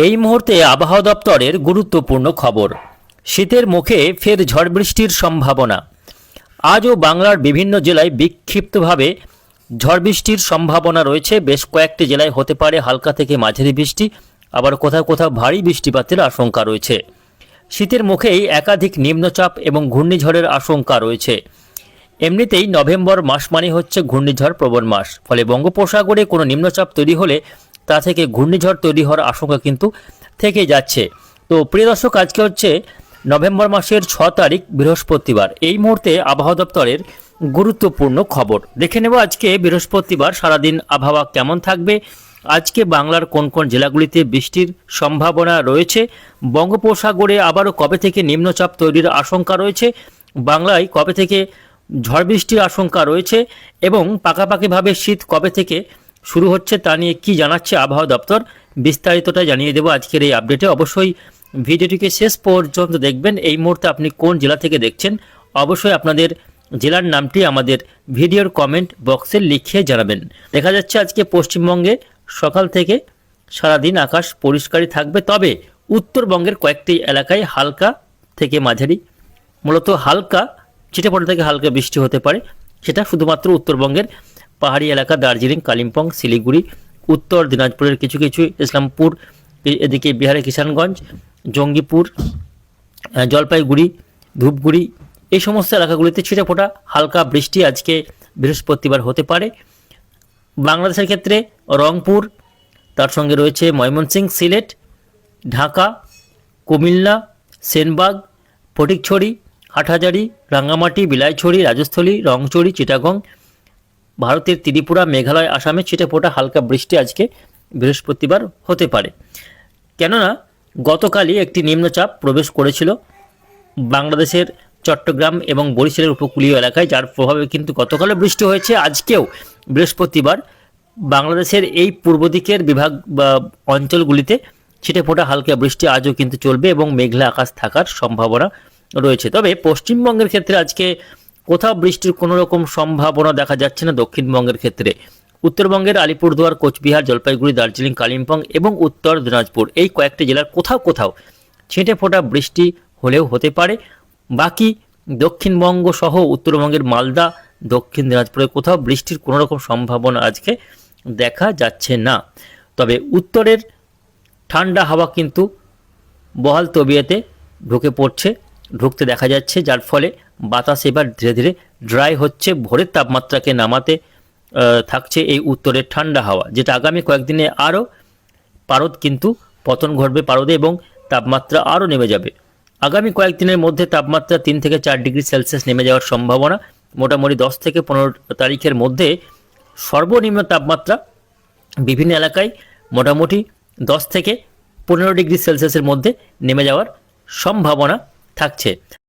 এই মুহূর্তে আবহাওয়া দপ্তরের গুরুত্বপূর্ণ খবর। শীতের মুখে ফের ঝড় বৃষ্টির সম্ভাবনা। আজও বাংলার বিভিন্ন জেলায় বিক্ষিপ্তভাবে ঝড় বৃষ্টির সম্ভাবনা রয়েছে। বেশ কয়েকটি জেলায় হতে পারে হালকা থেকে মাঝারি বৃষ্টি, আবার কোথাও কোথাও ভারী বৃষ্টিপাতের আশঙ্কা রয়েছে। শীতের মুখেই একাধিক নিম্নচাপ এবং ঘূর্ণিঝড়ের আশঙ্কা রয়েছে। এমনিতেই নভেম্বর মাস মানে হচ্ছে ঘূর্ণিঝড় প্রবণ মাস, ফলে বঙ্গোপসাগরে কোনো নিম্নচাপ তৈরি হলে তা থেকে ঘূর্ণিঝড় তৈরি হওয়ার আশঙ্কা কিন্তু থেকে যাচ্ছে। তো প্রিয় দর্শক, আজকে হচ্ছে নভেম্বর মাসের 6 তারিখ বৃহস্পতিবার। এই মুহূর্তে আবহাওয়া দপ্তরের গুরুত্বপূর্ণ খবর দেখে নেব। আজকে বৃহস্পতিবার সারাদিন আবহাওয়া কেমন থাকবে, আজকে বাংলার কোন কোন জেলাগুলিতে বৃষ্টির সম্ভাবনা রয়েছে, বঙ্গোপসাগরে আবারও কবে থেকে নিম্নচাপ তৈরির আশঙ্কা রয়েছে, বাংলায় কবে থেকে ঝড় বৃষ্টির আশঙ্কা রয়েছে এবং পাকাপাকিভাবে শীত কবে থেকে শুরু হচ্ছে তা নিয়ে কি জানাচ্ছে আবহাওয়া দপ্তর, বিস্তারিতটা জানিয়ে দেবো আজকের এই আপডেটে। অবশ্যই ভিডিওটিকে শেষ পর্যন্ত দেখবেন। এই মুহূর্তে আপনি কোন জেলা থেকে দেখছেন অবশ্যই আপনাদের জেলার নামটি আমাদের ভিডিওর কমেন্ট বক্সে লিখে জানাবেন। দেখা যাচ্ছে আজকে পশ্চিমবঙ্গে সকাল থেকে সারাদিন আকাশ পরিষ্কারই থাকবে, তবে উত্তরবঙ্গের কয়েকটি এলাকায় হালকা থেকে মাঝারি, মূলত হালকা ছিটেফোঁটা থেকে হালকা বৃষ্টি হতে পারে। সেটা শুধুমাত্র উত্তরবঙ্গের পাহাড়ি এলাকা দার্জিলিং, কালিম্পং, শিলিগুড়ি, উত্তর দিনাজপুরের কিছু কিছু, ইসলামপুর, এদিকে বিহারের কিষানগঞ্জ, জঙ্গিপুর, জলপাইগুড়ি, ধূপগুড়ি, এই সমস্ত এলাকাগুলিতে ছিটেফোঁটা হালকা বৃষ্টি আজকে বৃহস্পতিবার হতে পারে। বাংলাদেশের ক্ষেত্রে রংপুর, তার সঙ্গে রয়েছে ময়মনসিংহ, সিলেট, ঢাকা, কুমিল্লা, সেনবাগ, ফটিকছড়ি, হাটহাজারী, রাঙ্গামাটি, বিলাইছড়ি, রাজস্থলী, রংচড়ি, চিটাগং, ভারতের ত্রিপুরা, মেঘালয়, আসামে ছিটেফোঁটা হালকা বৃষ্টি আজকে বৃহস্পতিবার হতে পারে। কেননা গতকালই একটি নিম্নচাপ প্রবেশ করেছিল বাংলাদেশের চট্টগ্রাম এবং বরিশালের উপকূলীয় এলাকায়, যার প্রভাবে কিন্তু গতকালও বৃষ্টি হয়েছে। আজকেও বৃহস্পতিবার বাংলাদেশের এই পূর্ব দিকের বিভাগ বা অঞ্চলগুলিতে ছিটেফোঁটা হালকা বৃষ্টি আজও কিন্তু চলবে এবং মেঘলা আকাশ থাকার সম্ভাবনা রয়েছে। তবে পশ্চিমবঙ্গের ক্ষেত্রে আজকে কোথাও বৃষ্টির কোনো রকম সম্ভাবনা দেখা যাচ্ছে না। দক্ষিণবঙ্গের ক্ষেত্রে উত্তরবঙ্গের আলিপুরদুয়ার, কোচবিহার, জলপাইগুড়ি, দার্জিলিং, কালিম্পং এবং উত্তর দিনাজপুর এই কয়েকটি জেলার কোথাও কোথাও ছিটেফোঁটা বৃষ্টি হলেও হতে পারে। বাকি দক্ষিণবঙ্গ সহ উত্তরবঙ্গের মালদা, দক্ষিণ দিনাজপুরে কোথাও বৃষ্টির কোনো রকম সম্ভাবনা আজকে দেখা যাচ্ছে না। তবে উত্তরের ঠান্ডা হাওয়া কিন্তু বহাল তবিয়তে ঢুকতে দেখা যাচ্ছে, যার ফলে বাতাস এবার ধীরে ধীরে ড্রাই হচ্ছে। ভোরের তাপমাত্রাকে নামাতে থাকছে এই উত্তরের ঠান্ডা হাওয়া, যেটা আগামী কয়েকদিনে আরও পারদ কিন্তু পতন ঘটবে পারদে এবং তাপমাত্রা আরও নেমে যাবে। আগামী কয়েকদিনের মধ্যে তাপমাত্রা 3 থেকে 4 ডিগ্রি সেলসিয়াস নেমে যাওয়ার সম্ভাবনা। মোটামুটি 10 থেকে 15 তারিখের মধ্যে সর্বনিম্ন তাপমাত্রা বিভিন্ন এলাকায় মোটামুটি 10 থেকে 15 ডিগ্রি সেলসিয়াসের মধ্যে নেমে যাওয়ার সম্ভাবনা থাকছে।